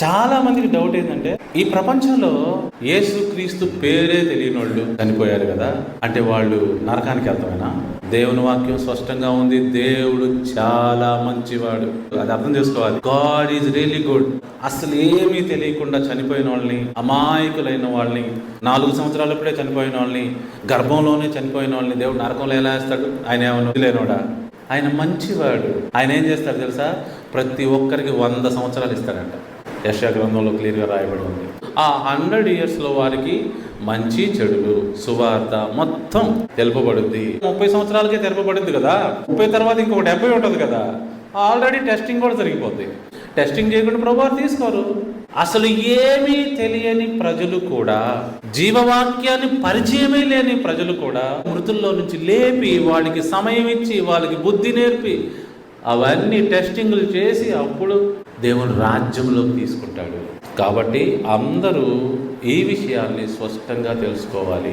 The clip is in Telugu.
చాలా మందికి డౌట్ ఏంటంటే, ఈ ప్రపంచంలో యేసుక్రీస్తు పేరే తెలియని వాళ్ళు చనిపోయారు కదా, అంటే వాళ్ళు నరకానికి వెళ్తామేనా? దేవుని వాక్యం స్పష్టంగా ఉంది, దేవుడు చాలా మంచివాడు. అది అర్థం చేసుకోవాలి. God is really good. అసలు ఏమీ తెలియకుండా చనిపోయిన వాళ్ళని, అమాయకులైన వాళ్ళని, 4 సంవత్సరాలప్పుడే చనిపోయిన వాళ్ళని, గర్భంలోనే చనిపోయిన వాళ్ళని దేవుడు నరకంలో ఎలా వేస్తాడు? ఆయన ఏమన్నా లేనోడా? ఆయన మంచివాడు. ఆయన ఏం చేస్తాడు తెలుసా? ప్రతి ఒక్కరికి 100 సంవత్సరాలు ఇస్తాడంట. యెషయా గ్రంథంలో క్లియర్గా రాయబడి ఉంది. ఆ 100 ఇయర్స్లో వారికి మంచి చెడులు సువార్త మొత్తం తెలుపబడుద్ది. 30 సంవత్సరాలకే తెలుపబడుద్ది కదా, 30 తర్వాత ఇంకొక 70 ఉంటుంది కదా. ఆల్రెడీ టెస్టింగ్ కూడా జరిగిపోద్ది. టెస్టింగ్ చేయకుండా ప్రభువారు తీసుకోరు. అసలు ఏమీ తెలియని ప్రజలు కూడా, జీవవాక్యాన్ని పరిచయమే లేని ప్రజలు కూడా మృతుల్లో నుంచి లేపి, వాళ్ళకి సమయం ఇచ్చి, వాళ్ళకి బుద్ధి నేర్పి, అవన్నీ టెస్టింగ్లు చేసి అప్పుడు దేవుని రాజ్యంలోకి తీసుకుంటాడు. కాబట్టి అందరూ ఈ విషయాల్ని స్పష్టంగా తెలుసుకోవాలి.